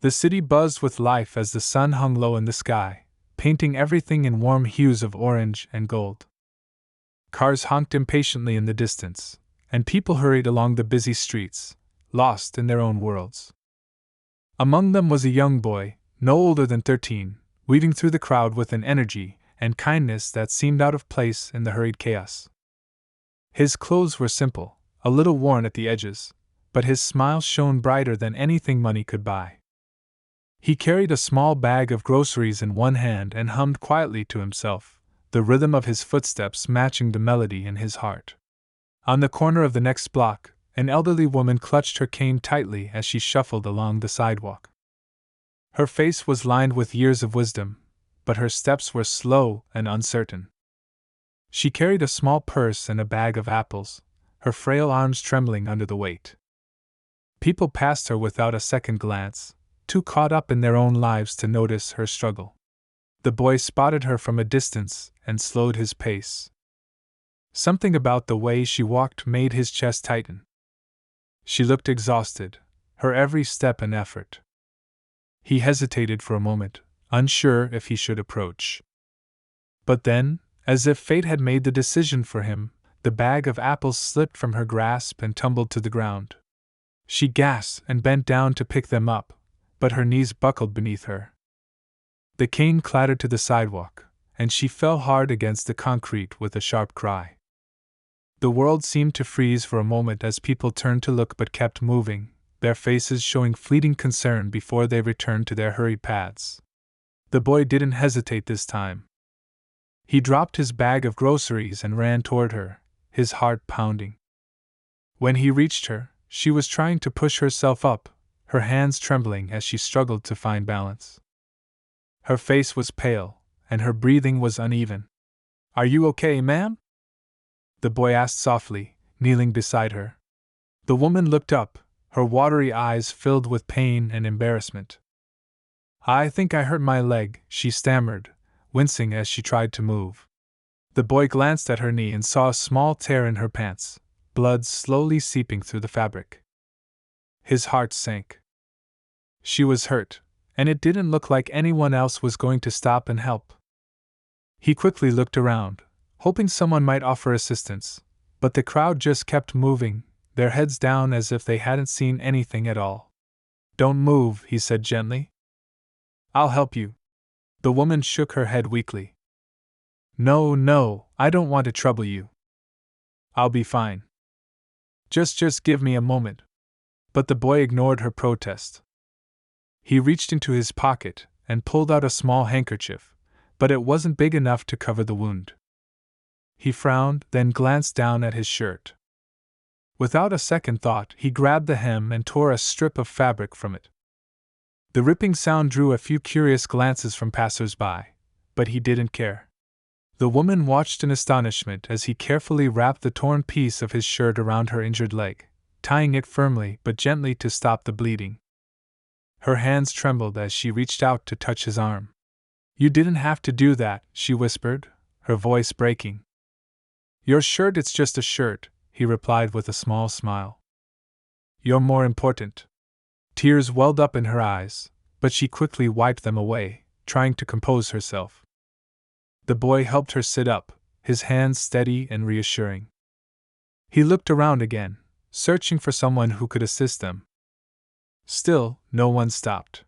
The city buzzed with life as the sun hung low in the sky, painting everything in warm hues of orange and gold. Cars honked impatiently in the distance, and people hurried along the busy streets, lost in their own worlds. Among them was a young boy, no older than 13, weaving through the crowd with an energy and kindness that seemed out of place in the hurried chaos. His clothes were simple, a little worn at the edges, but his smile shone brighter than anything money could buy. He carried a small bag of groceries in one hand and hummed quietly to himself, the rhythm of his footsteps matching the melody in his heart. On the corner of the next block, an elderly woman clutched her cane tightly as she shuffled along the sidewalk. Her face was lined with years of wisdom, but her steps were slow and uncertain. She carried a small purse and a bag of apples, her frail arms trembling under the weight. People passed her without a second glance, too caught up in their own lives to notice her struggle. The boy spotted her from a distance and slowed his pace. Something about the way she walked made his chest tighten. She looked exhausted, her every step an effort. He hesitated for a moment, unsure if he should approach. But then, as if fate had made the decision for him, the bag of apples slipped from her grasp and tumbled to the ground. She gasped and bent down to pick them up, but her knees buckled beneath her. The cane clattered to the sidewalk, and she fell hard against the concrete with a sharp cry. The world seemed to freeze for a moment as people turned to look but kept moving, their faces showing fleeting concern before they returned to their hurried paths. The boy didn't hesitate this time. He dropped his bag of groceries and ran toward her, his heart pounding. When he reached her, she was trying to push herself up, her hands trembling as she struggled to find balance. Her face was pale, and her breathing was uneven. "Are you okay, ma'am?" the boy asked softly, kneeling beside her. The woman looked up, her watery eyes filled with pain and embarrassment. "I think I hurt my leg," she stammered, wincing as she tried to move. The boy glanced at her knee and saw a small tear in her pants, blood slowly seeping through the fabric. His heart sank. She was hurt, and it didn't look like anyone else was going to stop and help. He quickly looked around, hoping someone might offer assistance, but the crowd just kept moving, their heads down as if they hadn't seen anything at all. "Don't move," he said gently. "I'll help you." The woman shook her head weakly. No, I don't want to trouble you. I'll be fine. Just give me a moment." But the boy ignored her protest. He reached into his pocket and pulled out a small handkerchief, but it wasn't big enough to cover the wound. He frowned, then glanced down at his shirt. Without a second thought, he grabbed the hem and tore a strip of fabric from it. The ripping sound drew a few curious glances from passers-by, but he didn't care. The woman watched in astonishment as he carefully wrapped the torn piece of his shirt around her injured leg, tying it firmly but gently to stop the bleeding. Her hands trembled as she reached out to touch his arm. "You didn't have to do that," she whispered, her voice breaking. "Your shirt, it's just a shirt," he replied with a small smile. "You're more important." Tears welled up in her eyes, but she quickly wiped them away, trying to compose herself. The boy helped her sit up, his hands steady and reassuring. He looked around again, searching for someone who could assist them. Still, no one stopped.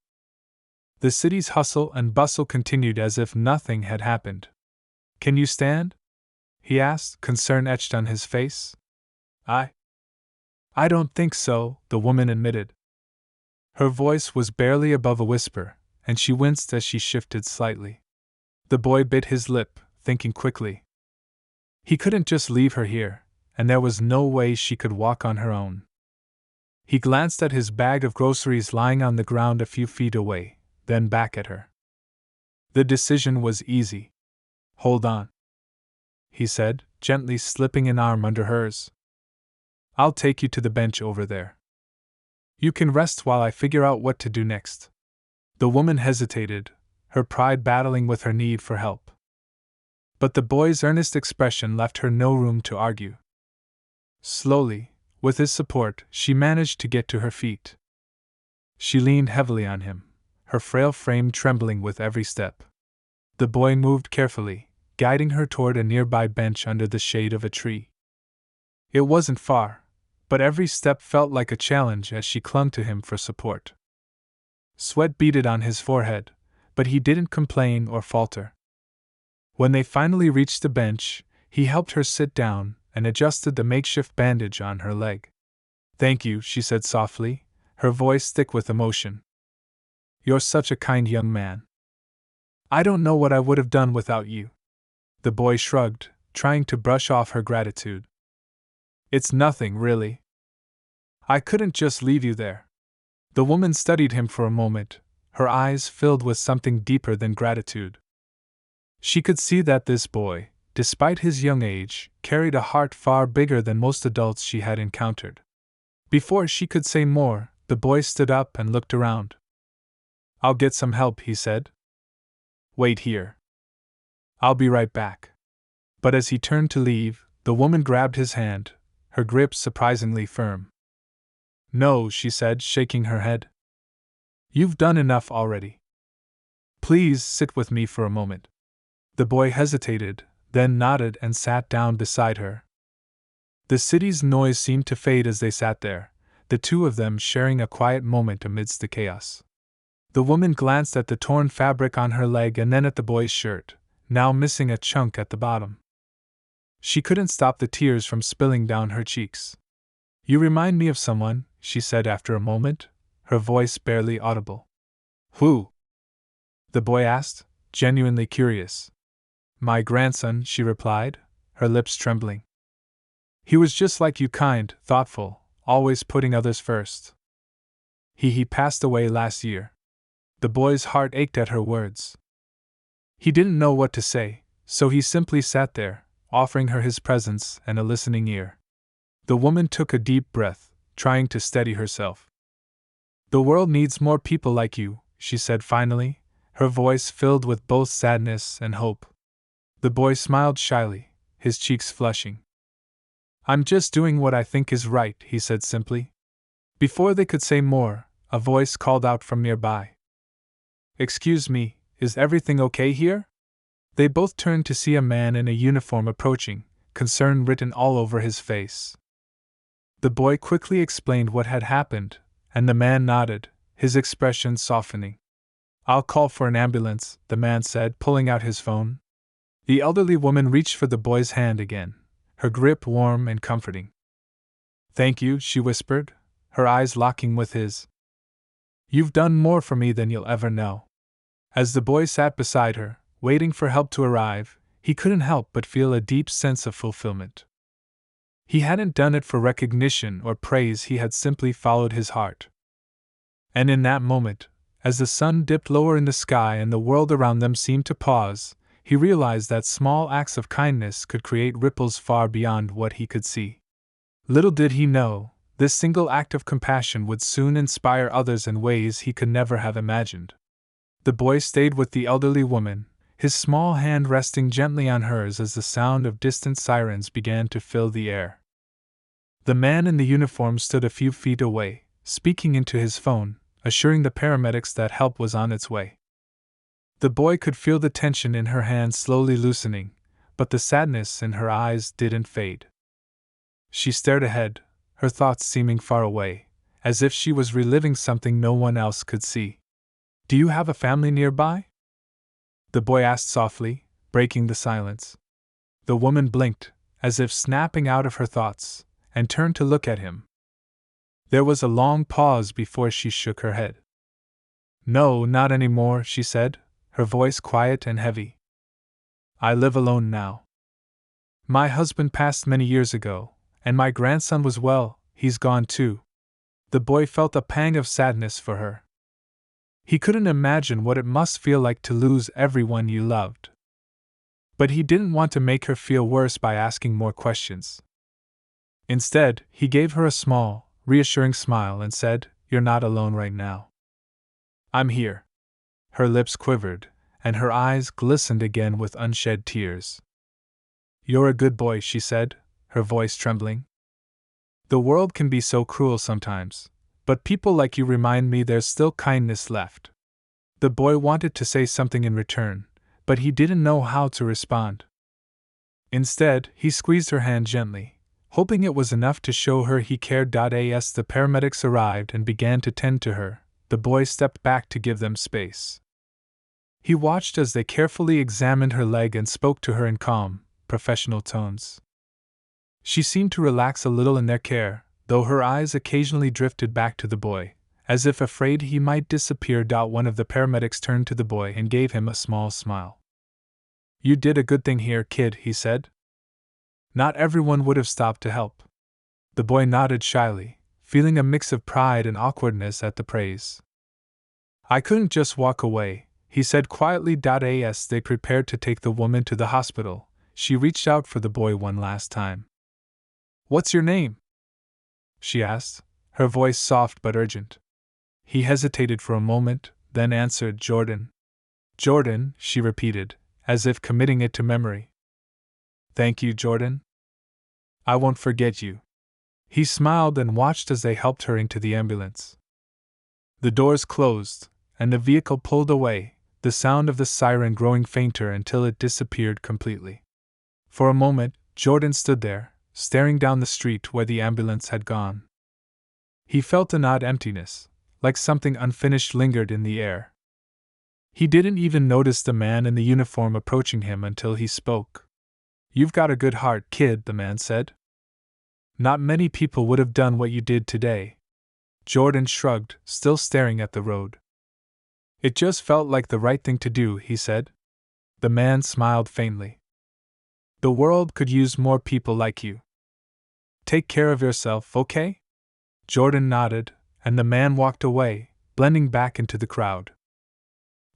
The city's hustle and bustle continued as if nothing had happened. "Can you stand?" he asked, concern etched on his face. I don't think so," the woman admitted. Her voice was barely above a whisper, and she winced as she shifted slightly. The boy bit his lip, thinking quickly. He couldn't just leave her here, and there was no way she could walk on her own. He glanced at his bag of groceries lying on the ground a few feet away, then back at her. The decision was easy. "Hold on," he said, gently slipping an arm under hers. "I'll take you to the bench over there. You can rest while I figure out what to do next." The woman hesitated, her pride battling with her need for help. But the boy's earnest expression left her no room to argue. Slowly, with his support, she managed to get to her feet. She leaned heavily on him, her frail frame trembling with every step. The boy moved carefully, guiding her toward a nearby bench under the shade of a tree. It wasn't far, but every step felt like a challenge as she clung to him for support. Sweat beaded on his forehead, but he didn't complain or falter. When they finally reached the bench, he helped her sit down and adjusted the makeshift bandage on her leg. "Thank you," she said softly, her voice thick with emotion. "You're such a kind young man. I don't know what I would have done without you." The boy shrugged, trying to brush off her gratitude. "It's nothing, really. I couldn't just leave you there." The woman studied him for a moment, her eyes filled with something deeper than gratitude. She could see that this boy, despite his young age, carried a heart far bigger than most adults she had encountered. Before she could say more, the boy stood up and looked around. "I'll get some help," he said. "Wait here. I'll be right back." But as he turned to leave, the woman grabbed his hand, her grip surprisingly firm. "No," she said, shaking her head. "You've done enough already. Please sit with me for a moment." The boy hesitated, then nodded and sat down beside her. The city's noise seemed to fade as they sat there, the two of them sharing a quiet moment amidst the chaos. The woman glanced at the torn fabric on her leg and then at the boy's shirt, now missing a chunk at the bottom. She couldn't stop the tears from spilling down her cheeks. "You remind me of someone," she said after a moment, her voice barely audible. "Who?" the boy asked, genuinely curious. "My grandson," she replied, her lips trembling. "He was just like you, kind, thoughtful, always putting others first. He passed away last year." The boy's heart ached at her words. He didn't know what to say, so he simply sat there, offering her his presence and a listening ear. The woman took a deep breath, trying to steady herself. "The world needs more people like you," she said finally, her voice filled with both sadness and hope. The boy smiled shyly, his cheeks flushing. "I'm just doing what I think is right," he said simply. Before they could say more, a voice called out from nearby. "Excuse me, is everything okay here?" They both turned to see a man in a uniform approaching, concern written all over his face. The boy quickly explained what had happened, and the man nodded, his expression softening. "I'll call for an ambulance," the man said, pulling out his phone. The elderly woman reached for the boy's hand again, her grip warm and comforting. "Thank you," she whispered, her eyes locking with his. "You've done more for me than you'll ever know." As the boy sat beside her, waiting for help to arrive, he couldn't help but feel a deep sense of fulfillment. He hadn't done it for recognition or praise, he had simply followed his heart. And in that moment, as the sun dipped lower in the sky and the world around them seemed to pause, he realized that small acts of kindness could create ripples far beyond what he could see. Little did he know, this single act of compassion would soon inspire others in ways he could never have imagined. The boy stayed with the elderly woman, his small hand resting gently on hers as the sound of distant sirens began to fill the air. The man in the uniform stood a few feet away, speaking into his phone, assuring the paramedics that help was on its way. The boy could feel the tension in her hands slowly loosening, but the sadness in her eyes didn't fade. She stared ahead, her thoughts seeming far away, as if she was reliving something no one else could see. "Do you have a family nearby?" the boy asked softly, breaking the silence. The woman blinked, as if snapping out of her thoughts, and turned to look at him. There was a long pause before she shook her head. "No, not anymore," she said, her voice quiet and heavy. "I live alone now. My husband passed many years ago, and my grandson was well, he's gone too." The boy felt a pang of sadness for her. He couldn't imagine what it must feel like to lose everyone you loved. But he didn't want to make her feel worse by asking more questions. Instead, he gave her a small, reassuring smile and said, "You're not alone right now. I'm here." Her lips quivered, and her eyes glistened again with unshed tears. "You're a good boy," she said, her voice trembling. "The world can be so cruel sometimes, but people like you remind me there's still kindness left." The boy wanted to say something in return, but he didn't know how to respond. Instead, he squeezed her hand gently, hoping it was enough to show her he cared. As the paramedics arrived and began to tend to her, the boy stepped back to give them space. He watched as they carefully examined her leg and spoke to her in calm, professional tones. She seemed to relax a little in their care, though her eyes occasionally drifted back to the boy, as if afraid he might disappear. One of the paramedics turned to the boy and gave him a small smile. "You did a good thing here, kid," he said. "Not everyone would have stopped to help." The boy nodded shyly, feeling a mix of pride and awkwardness at the praise. "I couldn't just walk away," he said quietly. As they prepared to take the woman to the hospital, she reached out for the boy one last time. "What's your name?" she asked, her voice soft but urgent. He hesitated for a moment, then answered, "Jordan." "Jordan," she repeated, as if committing it to memory. "Thank you, Jordan. I won't forget you." He smiled and watched as they helped her into the ambulance. The doors closed, and the vehicle pulled away, the sound of the siren growing fainter until it disappeared completely. For a moment, Jordan stood there, staring down the street where the ambulance had gone. He felt an odd emptiness, like something unfinished lingered in the air. He didn't even notice the man in the uniform approaching him until he spoke. "You've got a good heart, kid," the man said. "Not many people would have done what you did today." Jordan shrugged, still staring at the road. "It just felt like the right thing to do," he said. The man smiled faintly. "The world could use more people like you. Take care of yourself, okay?" Jordan nodded, and the man walked away, blending back into the crowd.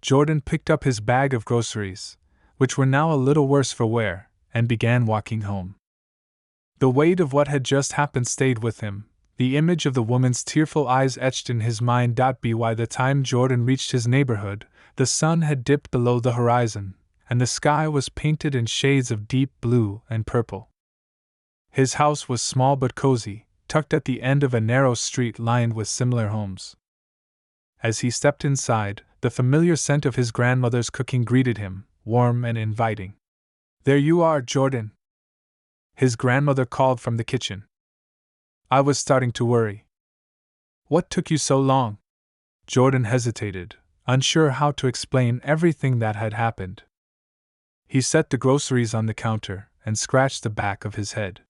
Jordan picked up his bag of groceries, which were now a little worse for wear, and began walking home. The weight of what had just happened stayed with him, the image of the woman's tearful eyes etched in his mind. By the time Jordan reached his neighborhood, the sun had dipped below the horizon, and the sky was painted in shades of deep blue and purple. His house was small but cozy, tucked at the end of a narrow street lined with similar homes. As he stepped inside, the familiar scent of his grandmother's cooking greeted him, warm and inviting. "There you are, Jordan," his grandmother called from the kitchen. "I was starting to worry." "What took you so long?" Jordan hesitated, unsure how to explain everything that had happened. He set the groceries on the counter and scratched the back of his head.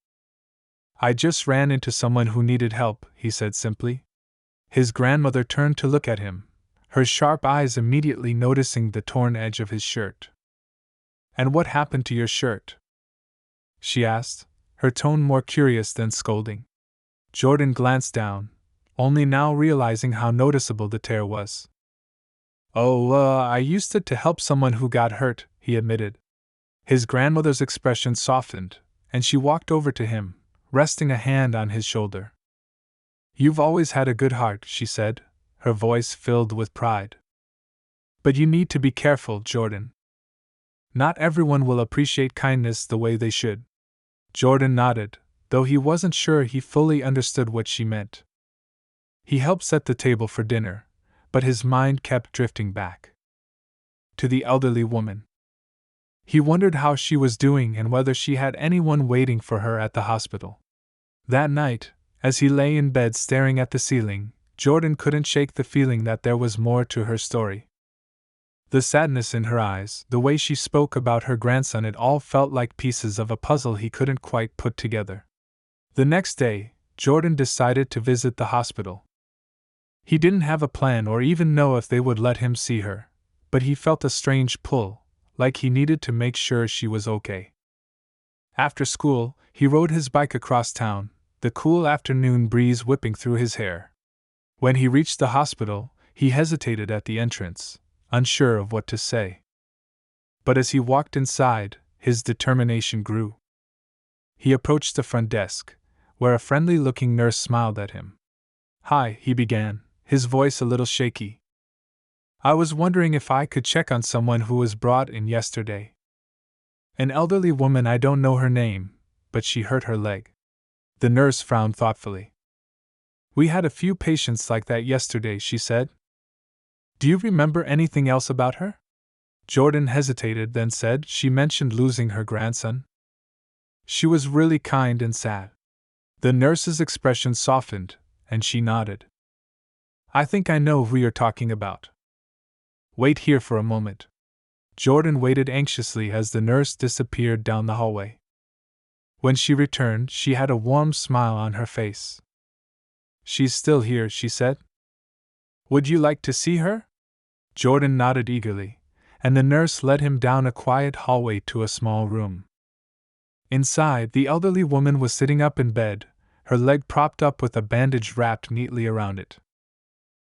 "I just ran into someone who needed help," he said simply. His grandmother turned to look at him, her sharp eyes immediately noticing the torn edge of his shirt. "And what happened to your shirt?" she asked, her tone more curious than scolding. Jordan glanced down, only now realizing how noticeable the tear was. "Oh, I used it to help someone who got hurt," he admitted. His grandmother's expression softened, and she walked over to him, resting a hand on his shoulder. "You've always had a good heart," she said, her voice filled with pride. "But you need to be careful, Jordan. Not everyone will appreciate kindness the way they should." Jordan nodded, though he wasn't sure he fully understood what she meant. He helped set the table for dinner, but his mind kept drifting back to the elderly woman. He wondered how she was doing and whether she had anyone waiting for her at the hospital. That night, as he lay in bed staring at the ceiling, Jordan couldn't shake the feeling that there was more to her story. The sadness in her eyes, the way she spoke about her grandson, it all felt like pieces of a puzzle he couldn't quite put together. The next day, Jordan decided to visit the hospital. He didn't have a plan or even know if they would let him see her, but he felt a strange pull, like he needed to make sure she was okay. After school, he rode his bike across town, the cool afternoon breeze whipping through his hair. When he reached the hospital, he hesitated at the entrance, unsure of what to say. But as he walked inside, his determination grew. He approached the front desk, where a friendly-looking nurse smiled at him. "Hi," he began, his voice a little shaky. "I was wondering if I could check on someone who was brought in yesterday. An elderly woman, I don't know her name, but she hurt her leg." The nurse frowned thoughtfully. "We had a few patients like that yesterday," she said. Do you remember anything else about her? Jordan hesitated, then said she mentioned losing her grandson. She was really kind and sad. The nurse's expression softened, and she nodded. I think I know who you're talking about. Wait here for a moment. Jordan waited anxiously as the nurse disappeared down the hallway. When she returned, she had a warm smile on her face. She's still here, she said. Would you like to see her? Jordan nodded eagerly, and the nurse led him down a quiet hallway to a small room. Inside, the elderly woman was sitting up in bed, her leg propped up with a bandage wrapped neatly around it.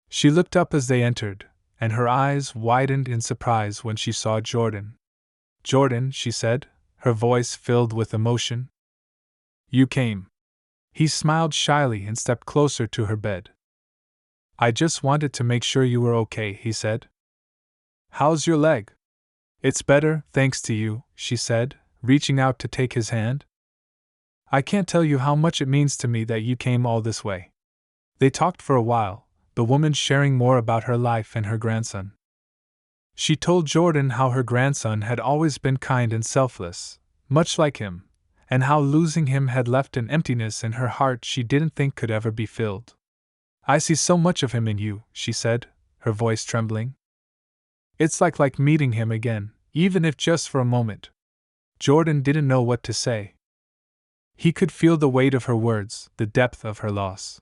She looked up as they entered, and her eyes widened in surprise when she saw Jordan. Jordan, she said, her voice filled with emotion. You came. He smiled shyly and stepped closer to her bed. I just wanted to make sure you were okay, he said. How's your leg? It's better, thanks to you, she said, reaching out to take his hand. I can't tell you how much it means to me that you came all this way. They talked for a while, the woman sharing more about her life and her grandson. She told Jordan how her grandson had always been kind and selfless, much like him, and how losing him had left an emptiness in her heart she didn't think could ever be filled. I see so much of him in you, she said, her voice trembling. It's like meeting him again, even if just for a moment. Jordan didn't know what to say. He could feel the weight of her words, the depth of her loss.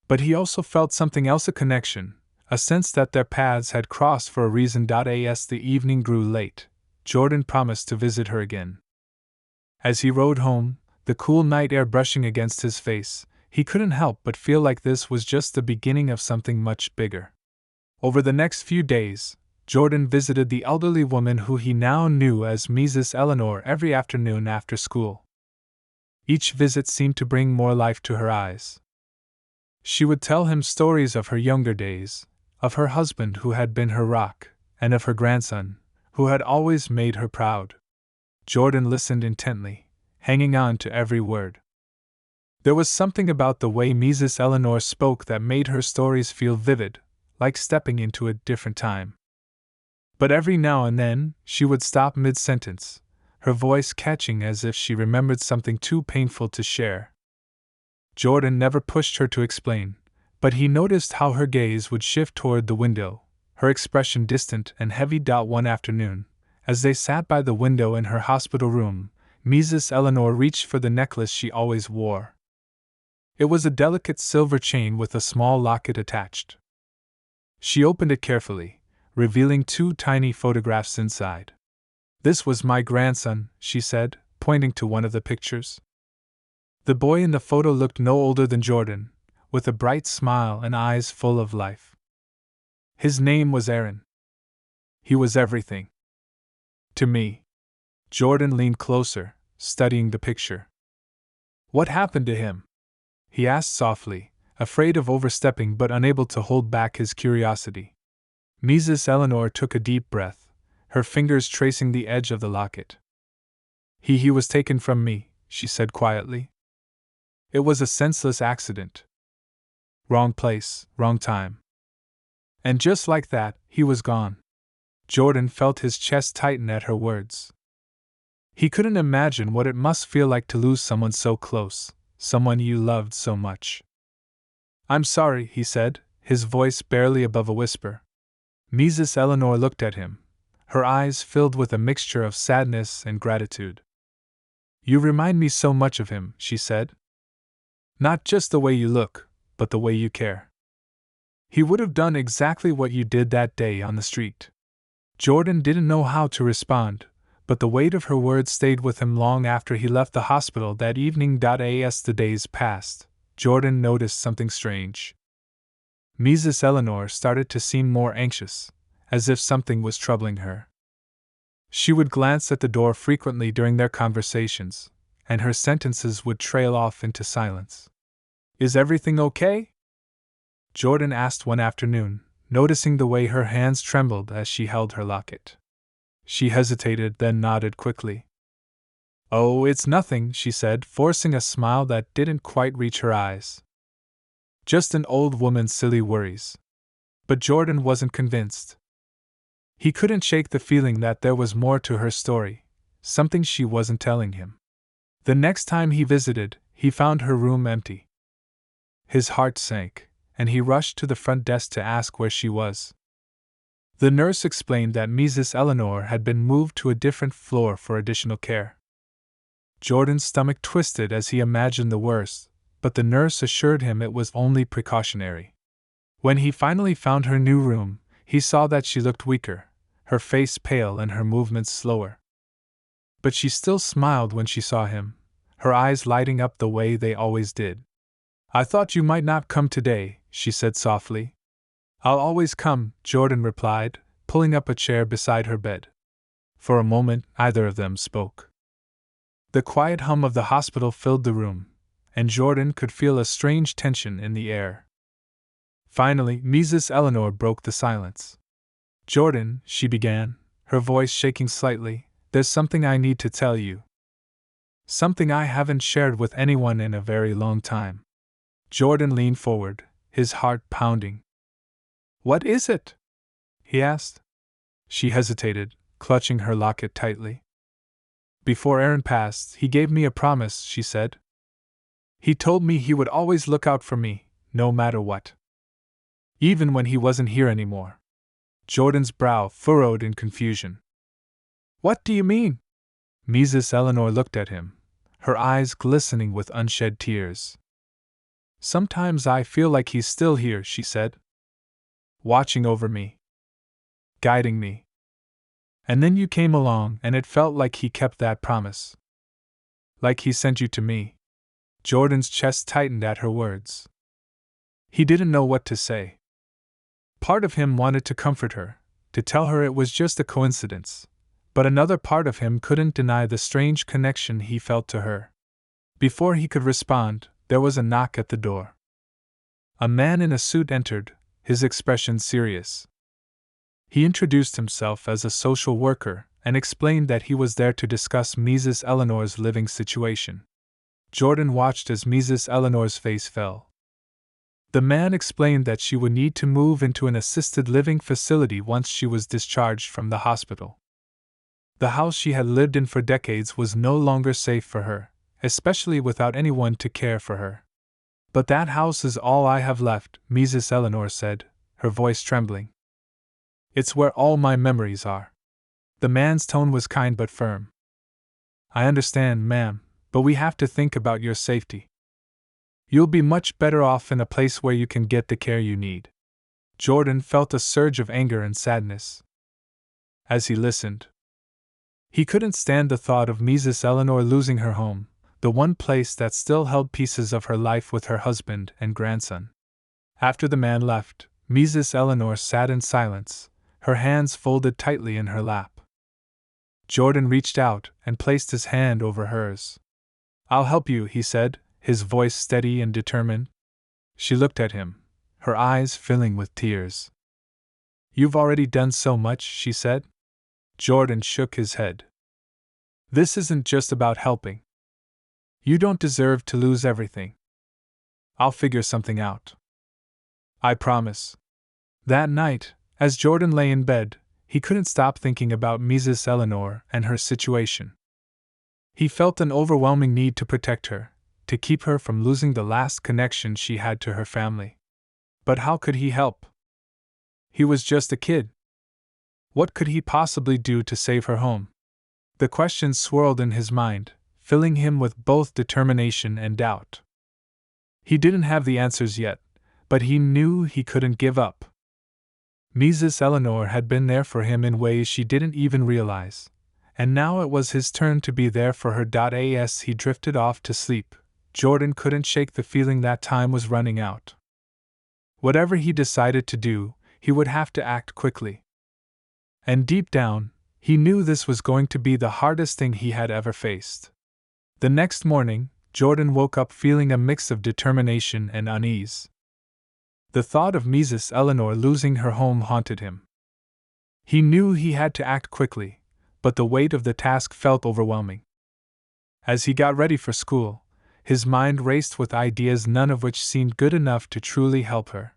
But he also felt something else, a connection, a sense that their paths had crossed for a reason. As the evening grew late, Jordan promised to visit her again. As he rode home, the cool night air brushing against his face, he couldn't help but feel like this was just the beginning of something much bigger. Over the next few days, Jordan visited the elderly woman who he now knew as Mrs. Eleanor every afternoon after school. Each visit seemed to bring more life to her eyes. She would tell him stories of her younger days, of her husband who had been her rock, and of her grandson, who had always made her proud. Jordan listened intently, hanging on to every word. There was something about the way Mrs. Eleanor spoke that made her stories feel vivid, like stepping into a different time. But every now and then, she would stop mid-sentence, her voice catching as if she remembered something too painful to share. Jordan never pushed her to explain, but he noticed how her gaze would shift toward the window, her expression distant and heavy. One afternoon, as they sat by the window in her hospital room, Mrs. Eleanor reached for the necklace she always wore. It was a delicate silver chain with a small locket attached. She opened it carefully, revealing 2 tiny photographs inside. This was my grandson, she said, pointing to one of the pictures. The boy in the photo looked no older than Jordan, with a bright smile and eyes full of life. His name was Aaron. He was everything to me. Jordan leaned closer, studying the picture. What happened to him? He asked softly, afraid of overstepping but unable to hold back his curiosity. Mrs. Eleanor took a deep breath, her fingers tracing the edge of the locket. He was taken from me, she said quietly. It was a senseless accident. Wrong place, wrong time. And just like that, he was gone. Jordan felt his chest tighten at her words. He couldn't imagine what it must feel like to lose someone so close, someone you loved so much. I'm sorry, he said, his voice barely above a whisper. Mrs. Eleanor looked at him, her eyes filled with a mixture of sadness and gratitude. You remind me so much of him, she said. Not just the way you look, but the way you care. He would have done exactly what you did that day on the street. Jordan didn't know how to respond, but the weight of her words stayed with him long after he left the hospital that evening. As the days passed, Jordan noticed something strange. Mrs. Eleanor started to seem more anxious, as if something was troubling her. She would glance at the door frequently during their conversations, and her sentences would trail off into silence. Is everything okay? Jordan asked one afternoon, noticing the way her hands trembled as she held her locket. She hesitated, then nodded quickly. Oh, it's nothing, she said, forcing a smile that didn't quite reach her eyes. Just an old woman's silly worries. But Jordan wasn't convinced. He couldn't shake the feeling that there was more to her story, something she wasn't telling him. The next time he visited, he found her room empty. His heart sank, and he rushed to the front desk to ask where she was. The nurse explained that Mrs. Eleanor had been moved to a different floor for additional care. Jordan's stomach twisted as he imagined the worst, but the nurse assured him it was only precautionary. When he finally found her new room, he saw that she looked weaker, her face pale and her movements slower. But she still smiled when she saw him, her eyes lighting up the way they always did. "I thought you might not come today," she said softly. "I'll always come," Jordan replied, pulling up a chair beside her bed. For a moment, neither of them spoke. The quiet hum of the hospital filled the room, and Jordan could feel a strange tension in the air. Finally, Mrs. Eleanor broke the silence. "Jordan," she began, her voice shaking slightly, "there's something I need to tell you. Something I haven't shared with anyone in a very long time." Jordan leaned forward, his heart pounding. "What is it?" he asked. She hesitated, clutching her locket tightly. "Before Aaron passed, he gave me a promise," she said. "He told me he would always look out for me, no matter what. Even when he wasn't here anymore." Jordan's brow furrowed in confusion. "What do you mean?" Mrs. Eleanor looked at him, her eyes glistening with unshed tears. "Sometimes I feel like he's still here," she said. "Watching over me. Guiding me. And then you came along and it felt like he kept that promise. Like he sent you to me." Jordan's chest tightened at her words. He didn't know what to say. Part of him wanted to comfort her, to tell her it was just a coincidence, but another part of him couldn't deny the strange connection he felt to her. Before he could respond, there was a knock at the door. A man in a suit entered, his expression serious. He introduced himself as a social worker and explained that he was there to discuss Mrs. Eleanor's living situation. Jordan watched as Mrs. Eleanor's face fell. The man explained that she would need to move into an assisted living facility once she was discharged from the hospital. The house she had lived in for decades was no longer safe for her, especially without anyone to care for her. "But that house is all I have left," Mrs. Eleanor said, her voice trembling. "It's where all my memories are." The man's tone was kind but firm. "I understand, ma'am, but we have to think about your safety. You'll be much better off in a place where you can get the care you need." Jordan felt a surge of anger and sadness as he listened. He couldn't stand the thought of Mrs. Eleanor losing her home, the one place that still held pieces of her life with her husband and grandson. After the man left, Mrs. Eleanor sat in silence, her hands folded tightly in her lap. Jordan reached out and placed his hand over hers. "I'll help you," he said, his voice steady and determined. She looked at him, her eyes filling with tears. "You've already done so much," she said. Jordan shook his head. "This isn't just about helping. You don't deserve to lose everything. I'll figure something out. I promise." That night, as Jordan lay in bed, he couldn't stop thinking about Mrs. Eleanor and her situation. He felt an overwhelming need to protect her, to keep her from losing the last connection she had to her family. But how could he help? He was just a kid. What could he possibly do to save her home? The questions swirled in his mind, filling him with both determination and doubt. He didn't have the answers yet, but he knew he couldn't give up. Mrs. Eleanor had been there for him in ways she didn't even realize, and now it was his turn to be there for her. As he drifted off to sleep, Jordan couldn't shake the feeling that time was running out. Whatever he decided to do, he would have to act quickly. And deep down, he knew this was going to be the hardest thing he had ever faced. The next morning, Jordan woke up feeling a mix of determination and unease. The thought of Mrs. Eleanor losing her home haunted him. He knew he had to act quickly, but the weight of the task felt overwhelming. As he got ready for school, his mind raced with ideas, none of which seemed good enough to truly help her.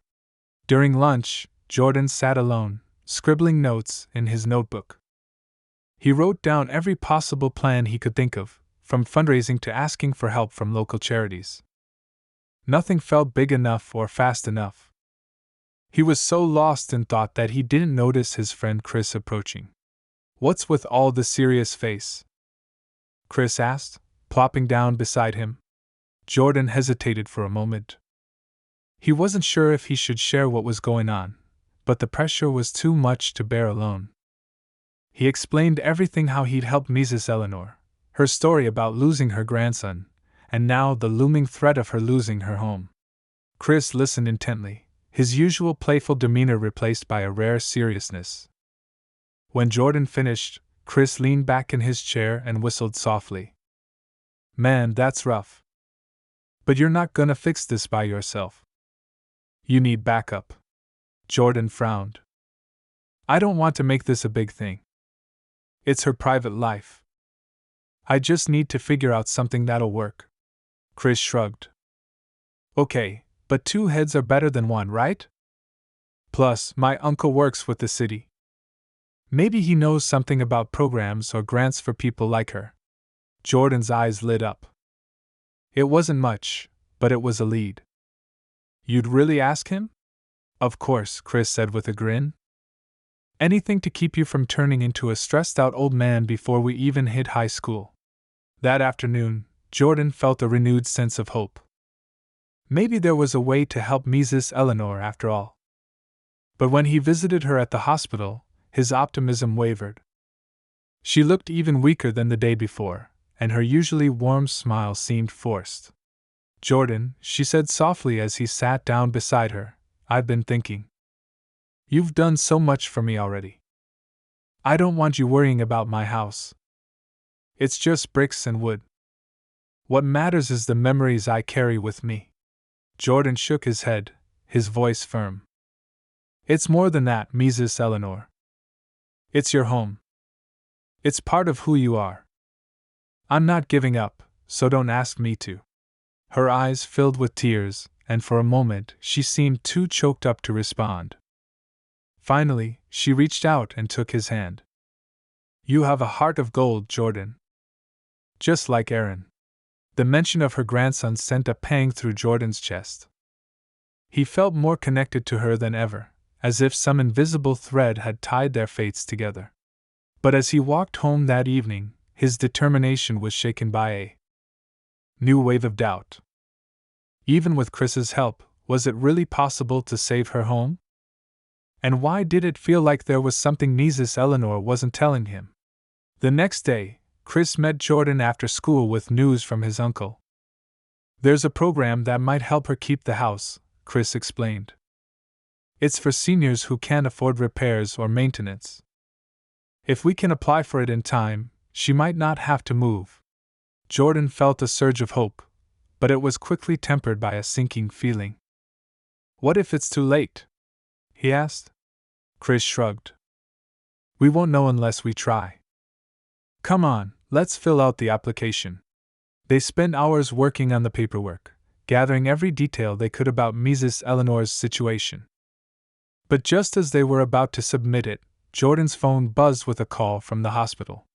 During lunch, Jordan sat alone, scribbling notes in his notebook. He wrote down every possible plan he could think of, from fundraising to asking for help from local charities. Nothing felt big enough or fast enough. He was so lost in thought that he didn't notice his friend Chris approaching. "What's with all the serious face?" Chris asked, plopping down beside him. Jordan hesitated for a moment. He wasn't sure if he should share what was going on, but the pressure was too much to bear alone. He explained everything: how he'd helped Mrs. Eleanor, her story about losing her grandson, and now the looming threat of her losing her home. Chris listened intently, his usual playful demeanor replaced by a rare seriousness. When Jordan finished, Chris leaned back in his chair and whistled softly. "Man, that's rough. But you're not gonna fix this by yourself. You need backup." Jordan frowned. "I don't want to make this a big thing. It's her private life. I just need to figure out something that'll work." Chris shrugged. "Okay, but two heads are better than one, right? Plus, my uncle works with the city. Maybe he knows something about programs or grants for people like her." Jordan's eyes lit up. It wasn't much, but it was a lead. "You'd really ask him?" "Of course," Chris said with a grin. "Anything to keep you from turning into a stressed-out old man before we even hit high school." That afternoon, Jordan felt a renewed sense of hope. Maybe there was a way to help Mrs. Eleanor after all. But when he visited her at the hospital, his optimism wavered. She looked even weaker than the day before, and her usually warm smile seemed forced. "Jordan," she said softly as he sat down beside her, "I've been thinking. You've done so much for me already. I don't want you worrying about my house. It's just bricks and wood. What matters is the memories I carry with me." Jordan shook his head, his voice firm. "It's more than that, Mrs. Eleanor. It's your home. It's part of who you are. I'm not giving up, so don't ask me to." Her eyes filled with tears, and for a moment she seemed too choked up to respond. Finally, she reached out and took his hand. "You have a heart of gold, Jordan. Just like Erin." The mention of her grandson sent a pang through Jordan's chest. He felt more connected to her than ever, as if some invisible thread had tied their fates together. But as he walked home that evening, his determination was shaken by a new wave of doubt. Even with Chris's help, was it really possible to save her home? And why did it feel like there was something Mrs. Eleanor wasn't telling him? The next day, Chris met Jordan after school with news from his uncle. "There's a program that might help her keep the house," Chris explained. "It's for seniors who can't afford repairs or maintenance. If we can apply for it in time, she might not have to move." Jordan felt a surge of hope, but it was quickly tempered by a sinking feeling. "What if it's too late?" he asked. Chris shrugged. "We won't know unless we try. Come on, let's fill out the application." They spent hours working on the paperwork, gathering every detail they could about Mrs. Eleanor's situation. But just as they were about to submit it, Jordan's phone buzzed with a call from the hospital.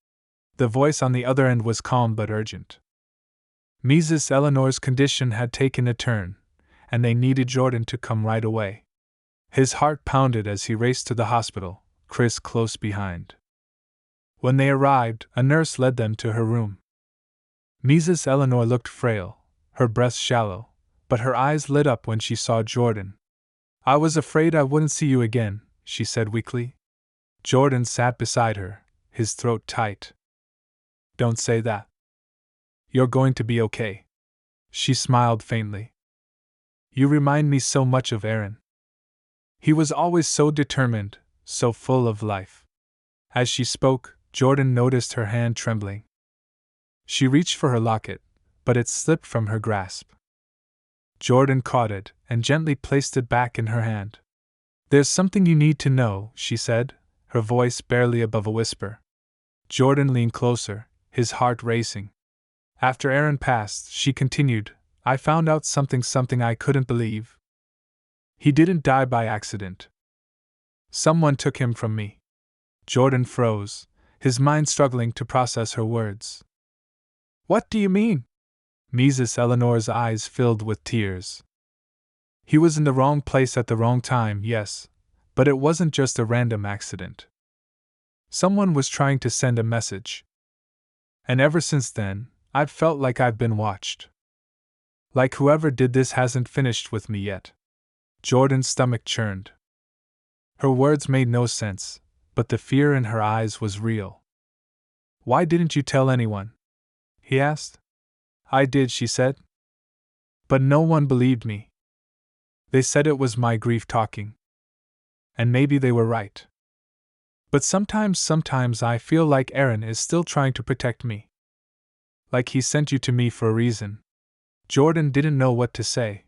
The voice on the other end was calm but urgent. Mrs. Eleanor's condition had taken a turn, and they needed Jordan to come right away. His heart pounded as he raced to the hospital, Chris close behind. When they arrived, a nurse led them to her room. Mrs. Eleanor looked frail, her breath shallow, but her eyes lit up when she saw Jordan. "I was afraid I wouldn't see you again," she said weakly. Jordan sat beside her, his throat tight. "Don't say that. You're going to be okay." She smiled faintly. "You remind me so much of Aaron. He was always so determined, so full of life." As she spoke, Jordan noticed her hand trembling. She reached for her locket, but it slipped from her grasp. Jordan caught it and gently placed it back in her hand. "There's something you need to know," she said, her voice barely above a whisper. Jordan leaned closer, his heart racing. "After Aaron passed," she continued, "I found out something I couldn't believe. He didn't die by accident. Someone took him from me. Jordan froze, his mind struggling to process her words. What do you mean? Mrs. Eleanor's eyes filled with tears. He was in the wrong place at the wrong time, yes, but it wasn't just a random accident. Someone was trying to send a message. And ever since then, I've felt like I've been watched. Like whoever did this hasn't finished with me yet. Jordan's stomach churned. Her words made no sense, but the fear in her eyes was real. Why didn't you tell anyone? He asked. I did, she said. But no one believed me. They said it was my grief talking. And maybe they were right. But sometimes I feel like Aaron is still trying to protect me. Like he sent you to me for a reason. Jordan didn't know what to say.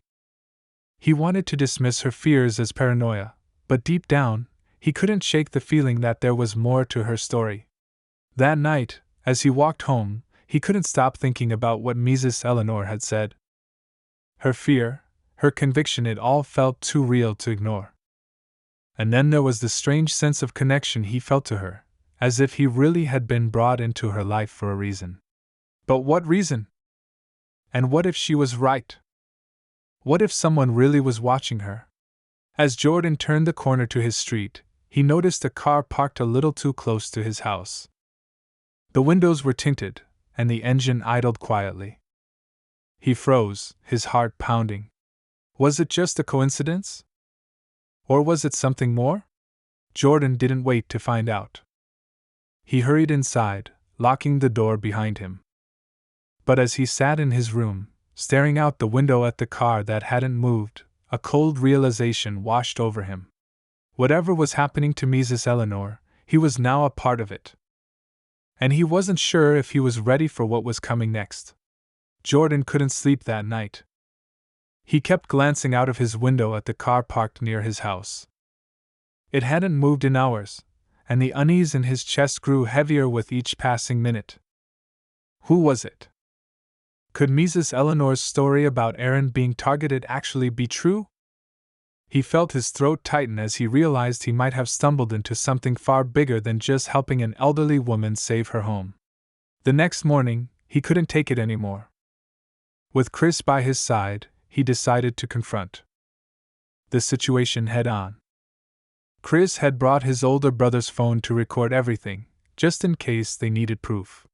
He wanted to dismiss her fears as paranoia, but deep down, he couldn't shake the feeling that there was more to her story. That night, as he walked home, he couldn't stop thinking about what Mrs. Eleanor had said. Her fear, her conviction, it all felt too real to ignore. And then there was the strange sense of connection he felt to her, as if he really had been brought into her life for a reason. But what reason? And what if she was right? What if someone really was watching her? As Jordan turned the corner to his street, he noticed a car parked a little too close to his house. The windows were tinted, and the engine idled quietly. He froze, his heart pounding. Was it just a coincidence? Or was it something more? Jordan didn't wait to find out. He hurried inside, locking the door behind him. But as he sat in his room, staring out the window at the car that hadn't moved, a cold realization washed over him. Whatever was happening to Mrs. Eleanor, he was now a part of it. And he wasn't sure if he was ready for what was coming next. Jordan couldn't sleep that night. He kept glancing out of his window at the car parked near his house. It hadn't moved in hours, and the unease in his chest grew heavier with each passing minute. Who was it? Could Mrs. Eleanor's story about Aaron being targeted actually be true? He felt his throat tighten as he realized he might have stumbled into something far bigger than just helping an elderly woman save her home. The next morning, he couldn't take it anymore. With Chris by his side, he decided to confront the situation head on. Chris had brought his older brother's phone to record everything, just in case they needed proof.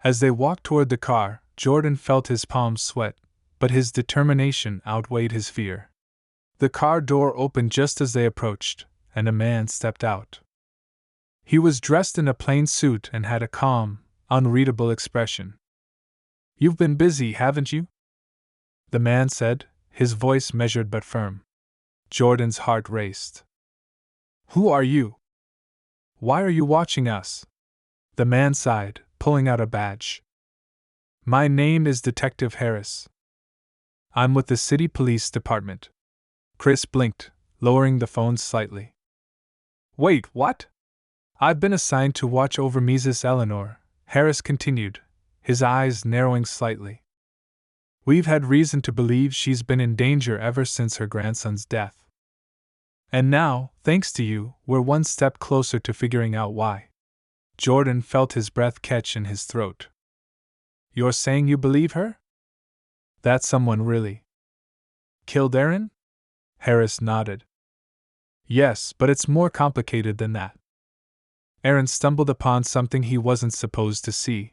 As they walked toward the car, Jordan felt his palms sweat, but his determination outweighed his fear. The car door opened just as they approached, and a man stepped out. He was dressed in a plain suit and had a calm, unreadable expression. You've been busy, haven't you? The man said, his voice measured but firm. Jordan's heart raced. Who are you? Why are you watching us? The man sighed, pulling out a badge. My name is Detective Harris. I'm with the city police department. Chris blinked, lowering the phone slightly. Wait, what? I've been assigned to watch over Mrs. Eleanor, Harris continued, his eyes narrowing slightly. We've had reason to believe she's been in danger ever since her grandson's death. And now, thanks to you, we're one step closer to figuring out why. Jordan felt his breath catch in his throat. You're saying you believe her? That someone really killed Aaron? Harris nodded. Yes, but it's more complicated than that. Aaron stumbled upon something he wasn't supposed to see.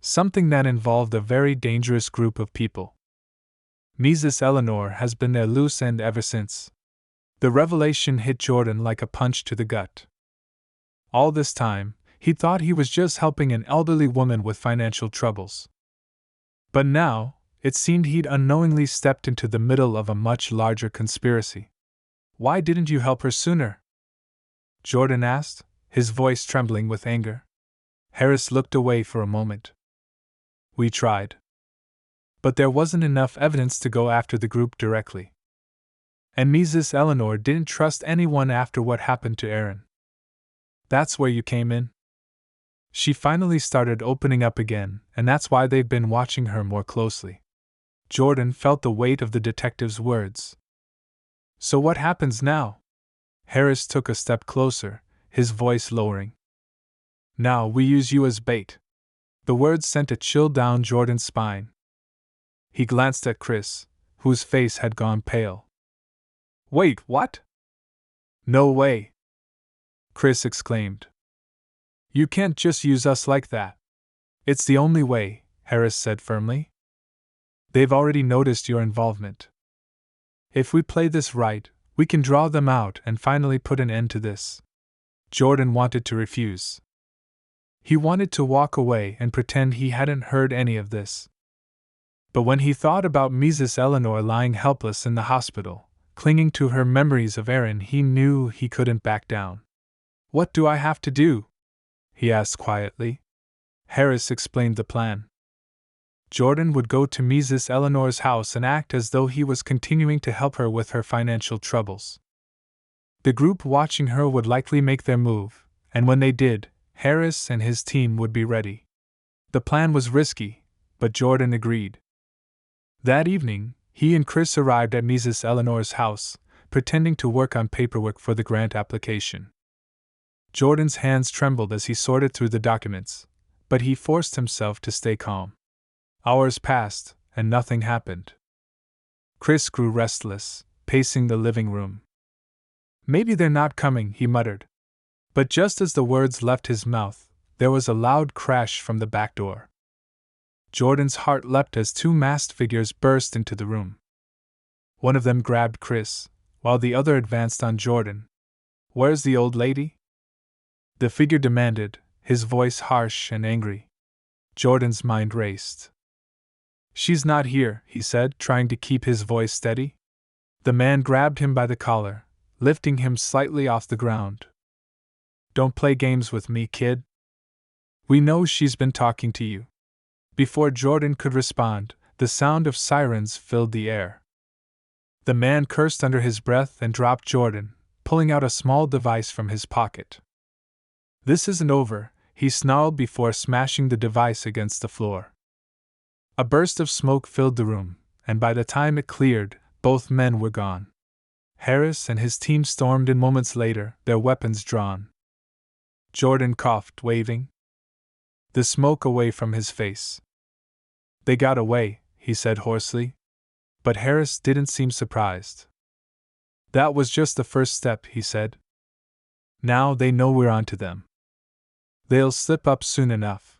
Something that involved a very dangerous group of people. Mrs. Eleanor has been their loose end ever since. The revelation hit Jordan like a punch to the gut. All this time, he thought he was just helping an elderly woman with financial troubles. But now, it seemed he'd unknowingly stepped into the middle of a much larger conspiracy. Why didn't you help her sooner? Jordan asked, his voice trembling with anger. Harris looked away for a moment. We tried. But there wasn't enough evidence to go after the group directly. And Mrs. Eleanor didn't trust anyone after what happened to Aaron. That's where you came in. She finally started opening up again, and that's why they've been watching her more closely. Jordan felt the weight of the detective's words. So what happens now? Harris took a step closer, his voice lowering. Now we use you as bait. The words sent a chill down Jordan's spine. He glanced at Chris, whose face had gone pale. Wait, what? No way! Chris exclaimed. You can't just use us like that. It's the only way, Harris said firmly. They've already noticed your involvement. If we play this right, we can draw them out and finally put an end to this. Jordan wanted to refuse. He wanted to walk away and pretend he hadn't heard any of this. But when he thought about Mrs. Eleanor lying helpless in the hospital, clinging to her memories of Aaron, he knew he couldn't back down. What do I have to do? He asked quietly. Harris explained the plan. Jordan would go to Mrs. Eleanor's house and act as though he was continuing to help her with her financial troubles. The group watching her would likely make their move, and when they did, Harris and his team would be ready. The plan was risky, but Jordan agreed. That evening, he and Chris arrived at Mrs. Eleanor's house, pretending to work on paperwork for the grant application. Jordan's hands trembled as he sorted through the documents, but he forced himself to stay calm. Hours passed, and nothing happened. Chris grew restless, pacing the living room. Maybe they're not coming, he muttered. But just as the words left his mouth, there was a loud crash from the back door. Jordan's heart leapt as two masked figures burst into the room. One of them grabbed Chris, while the other advanced on Jordan. Where's the old lady? The figure demanded, his voice harsh and angry. Jordan's mind raced. She's not here, he said, trying to keep his voice steady. The man grabbed him by the collar, lifting him slightly off the ground. Don't play games with me, kid. We know she's been talking to you. Before Jordan could respond, the sound of sirens filled the air. The man cursed under his breath and dropped Jordan, pulling out a small device from his pocket. This isn't over, he snarled before smashing the device against the floor. A burst of smoke filled the room, and by the time it cleared, both men were gone. Harris and his team stormed in moments later, their weapons drawn. Jordan coughed, waving the smoke away from his face. They got away, he said hoarsely. But Harris didn't seem surprised. That was just the first step, he said. Now they know we're onto them. They'll slip up soon enough.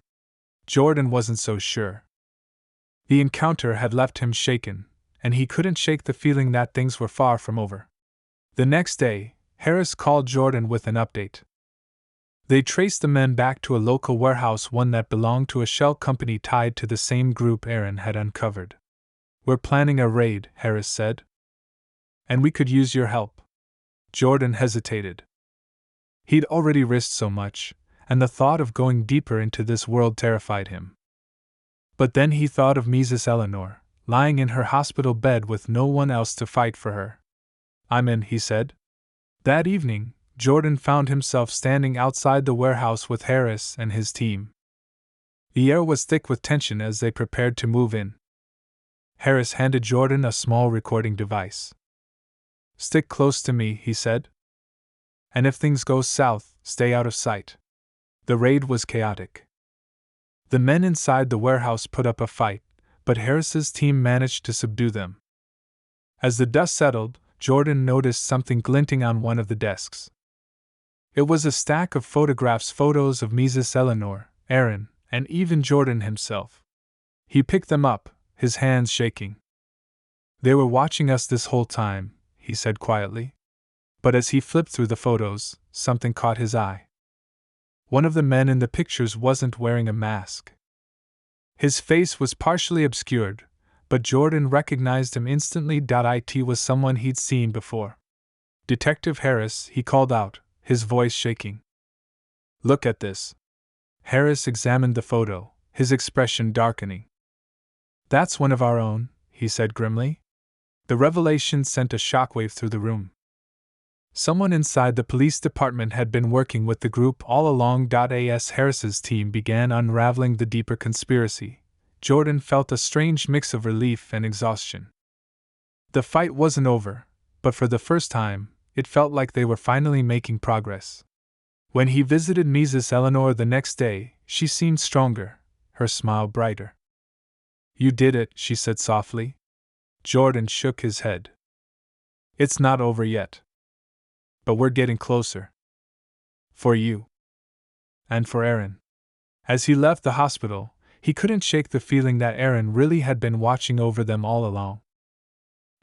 Jordan wasn't so sure. The encounter had left him shaken, and he couldn't shake the feeling that things were far from over. The next day, Harris called Jordan with an update. They traced the men back to a local warehouse, one that belonged to a shell company tied to the same group Aaron had uncovered. We're planning a raid, Harris said. And we could use your help. Jordan hesitated. He'd already risked so much, and the thought of going deeper into this world terrified him. But then he thought of Mrs. Eleanor, lying in her hospital bed with no one else to fight for her. I'm in, he said. That evening, Jordan found himself standing outside the warehouse with Harris and his team. The air was thick with tension as they prepared to move in. Harris handed Jordan a small recording device. Stick close to me, he said. And if things go south, stay out of sight. The raid was chaotic. The men inside the warehouse put up a fight, but Harris's team managed to subdue them. As the dust settled, Jordan noticed something glinting on one of the desks. It was a stack of photographs, photos of Mrs. Eleanor, Aaron, and even Jordan himself. He picked them up, his hands shaking. They were watching us this whole time, he said quietly. But as he flipped through the photos, something caught his eye. One of the men in the pictures wasn't wearing a mask. His face was partially obscured, but Jordan recognized him instantly. It was someone he'd seen before. Detective Harris, he called out, his voice shaking. Look at this. Harris examined the photo, his expression darkening. That's one of our own, he said grimly. The revelation sent a shockwave through the room. Someone inside the police department had been working with the group all along. As Harris's team began unraveling the deeper conspiracy, Jordan felt a strange mix of relief and exhaustion. The fight wasn't over, but for the first time, it felt like they were finally making progress. When he visited Mrs. Eleanor the next day, she seemed stronger, her smile brighter. "You did it," she said softly. Jordan shook his head. "It's not over yet. But we're getting closer. For you. And for Aaron." As he left the hospital, he couldn't shake the feeling that Aaron really had been watching over them all along.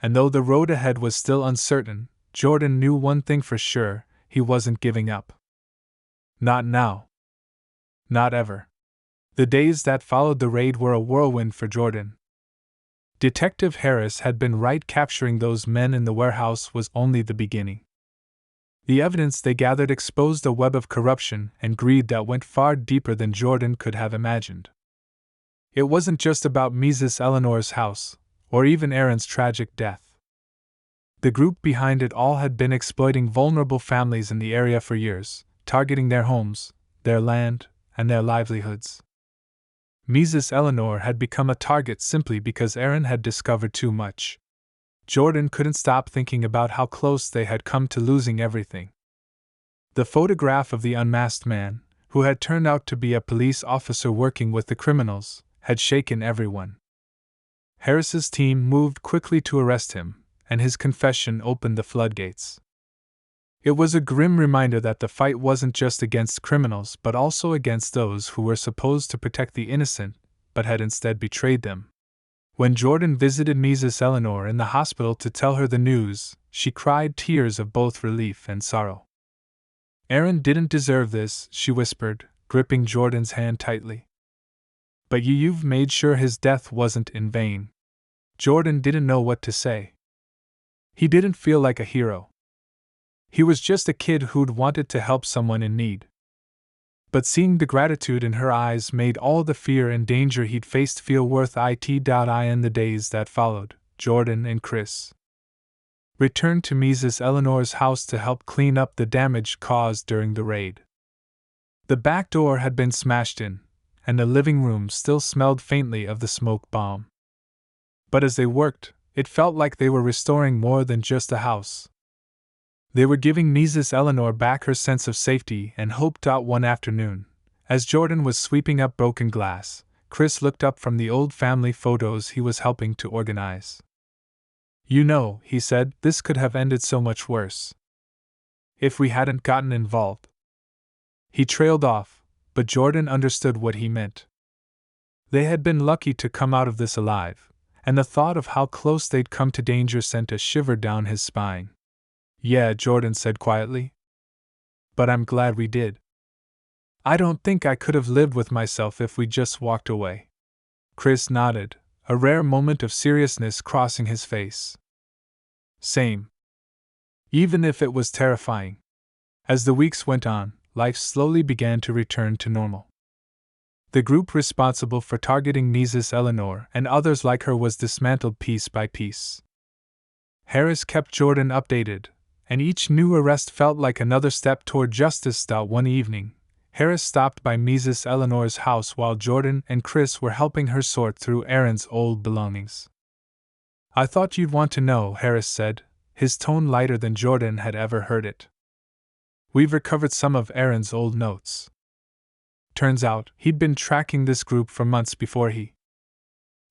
And though the road ahead was still uncertain, Jordan knew one thing for sure: he wasn't giving up. Not now. Not ever. The days that followed the raid were a whirlwind for Jordan. Detective Harris had been right. Capturing those men in the warehouse was only the beginning. The evidence they gathered exposed a web of corruption and greed that went far deeper than Jordan could have imagined. It wasn't just about Mrs. Eleanor's house, or even Aaron's tragic death. The group behind it all had been exploiting vulnerable families in the area for years, targeting their homes, their land, and their livelihoods. Mrs. Eleanor had become a target simply because Aaron had discovered too much. Jordan couldn't stop thinking about how close they had come to losing everything. The photograph of the unmasked man, who had turned out to be a police officer working with the criminals, had shaken everyone. Harris's team moved quickly to arrest him, and his confession opened the floodgates. It was a grim reminder that the fight wasn't just against criminals but also against those who were supposed to protect the innocent, but had instead betrayed them. When Jordan visited Mrs. Eleanor in the hospital to tell her the news, she cried tears of both relief and sorrow. "Aaron didn't deserve this," she whispered, gripping Jordan's hand tightly. "But you've made sure his death wasn't in vain." Jordan didn't know what to say. He didn't feel like a hero. He was just a kid who'd wanted to help someone in need. But seeing the gratitude in her eyes made all the fear and danger he'd faced feel worth it. In the days that followed, Jordan and Chris returned to Mrs. Eleanor's house to help clean up the damage caused during the raid. The back door had been smashed in, and the living room still smelled faintly of the smoke bomb. But as they worked, it felt like they were restoring more than just a house. They were giving Mrs. Eleanor back her sense of safety and hope. One afternoon, as Jordan was sweeping up broken glass, Chris looked up from the old family photos he was helping to organize. "You know," he said, "this could have ended so much worse. If we hadn't gotten involved." He trailed off, but Jordan understood what he meant. They had been lucky to come out of this alive, and the thought of how close they'd come to danger sent a shiver down his spine. "Yeah," Jordan said quietly. "But I'm glad we did. I don't think I could have lived with myself if we just walked away." Chris nodded, a rare moment of seriousness crossing his face. "Same. Even if it was terrifying." As the weeks went on, life slowly began to return to normal. The group responsible for targeting Mrs. Eleanor and others like her was dismantled piece by piece. Harris kept Jordan updated, and each new arrest felt like another step toward justice. One evening, Harris stopped by Mrs. Eleanor's house while Jordan and Chris were helping her sort through Aaron's old belongings. "I thought you'd want to know," Harris said, his tone lighter than Jordan had ever heard it. "We've recovered some of Aaron's old notes. Turns out, he'd been tracking this group for months before he—"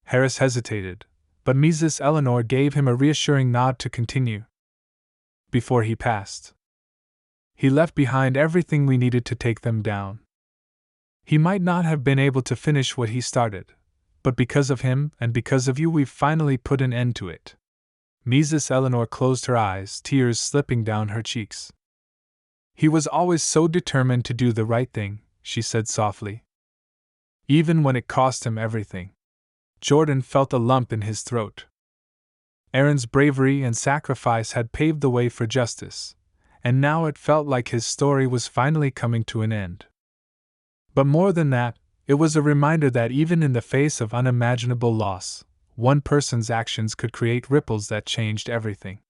Harris hesitated, but Mrs. Eleanor gave him a reassuring nod to continue. "Before he passed. He left behind everything we needed to take them down. He might not have been able to finish what he started, but because of him and because of you we've finally put an end to it." Mrs. Eleanor closed her eyes, tears slipping down her cheeks. "He was always so determined to do the right thing," she said softly. "Even when it cost him everything." Jordan felt a lump in his throat. Aaron's bravery and sacrifice had paved the way for justice, and now it felt like his story was finally coming to an end. But more than that, it was a reminder that even in the face of unimaginable loss, one person's actions could create ripples that changed everything.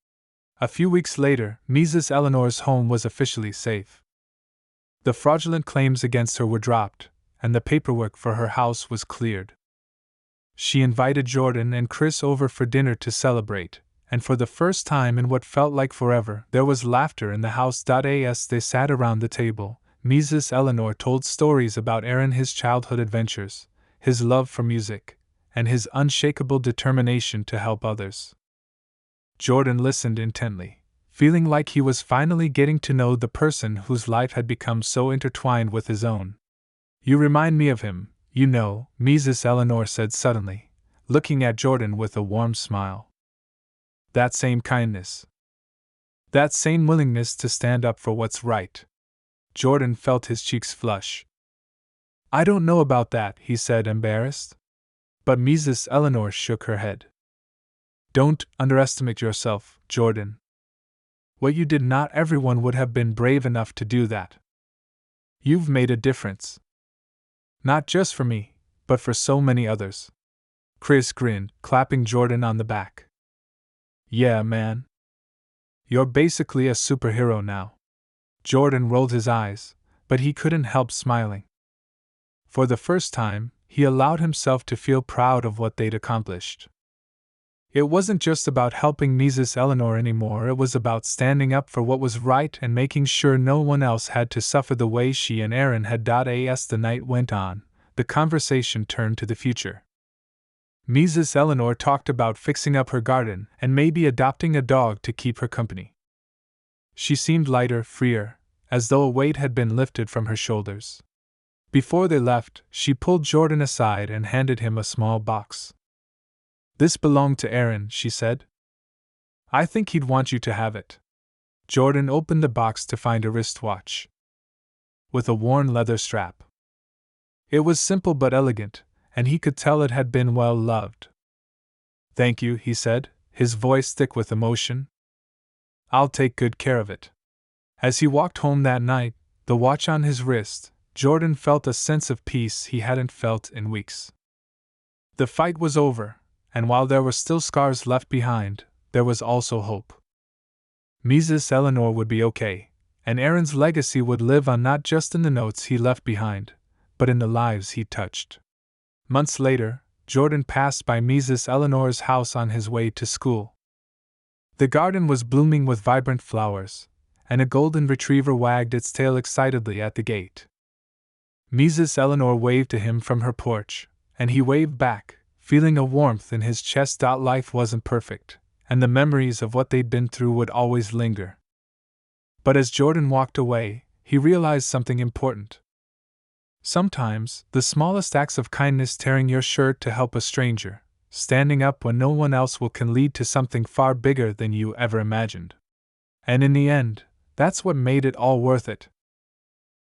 A few weeks later, Mrs. Eleanor's home was officially safe. The fraudulent claims against her were dropped, and the paperwork for her house was cleared. She invited Jordan and Chris over for dinner to celebrate, and for the first time in what felt like forever, there was laughter in the house. As they sat around the table, Mrs. Eleanor told stories about Aaron, his childhood adventures, his love for music, and his unshakable determination to help others. Jordan listened intently, feeling like he was finally getting to know the person whose life had become so intertwined with his own. "You remind me of him, you know," Mrs. Eleanor said suddenly, looking at Jordan with a warm smile. "That same kindness. That same willingness to stand up for what's right." Jordan felt his cheeks flush. "I don't know about that," he said, embarrassed. But Mrs. Eleanor shook her head. "Don't underestimate yourself, Jordan. What you did, not everyone would have been brave enough to do that. You've made a difference. Not just for me, but for so many others." Chris grinned, clapping Jordan on the back. "Yeah, man. You're basically a superhero now." Jordan rolled his eyes, but he couldn't help smiling. For the first time, he allowed himself to feel proud of what they'd accomplished. It wasn't just about helping Mrs. Eleanor anymore, it was about standing up for what was right and making sure no one else had to suffer the way she and Aaron had. As the night went on, the conversation turned to the future. Mrs. Eleanor talked about fixing up her garden and maybe adopting a dog to keep her company. She seemed lighter, freer, as though a weight had been lifted from her shoulders. Before they left, she pulled Jordan aside and handed him a small box. "This belonged to Aaron," she said. "I think he'd want you to have it." Jordan opened the box to find a wristwatch with a worn leather strap. It was simple but elegant, and he could tell it had been well loved. "Thank you," he said, his voice thick with emotion. "I'll take good care of it." As he walked home that night, the watch on his wrist, Jordan felt a sense of peace he hadn't felt in weeks. The fight was over, and while there were still scars left behind, there was also hope. Mrs. Eleanor would be okay, and Aaron's legacy would live on, not just in the notes he left behind, but in the lives he touched. Months later, Jordan passed by Mrs. Eleanor's house on his way to school. The garden was blooming with vibrant flowers, and a golden retriever wagged its tail excitedly at the gate. Mrs. Eleanor waved to him from her porch, and he waved back, feeling a warmth in his chest. Life wasn't perfect, and the memories of what they'd been through would always linger. But as Jordan walked away, he realized something important. Sometimes, the smallest acts of kindness, tearing your shirt to help a stranger, standing up when no one else will, can lead to something far bigger than you ever imagined. And in the end, that's what made it all worth it.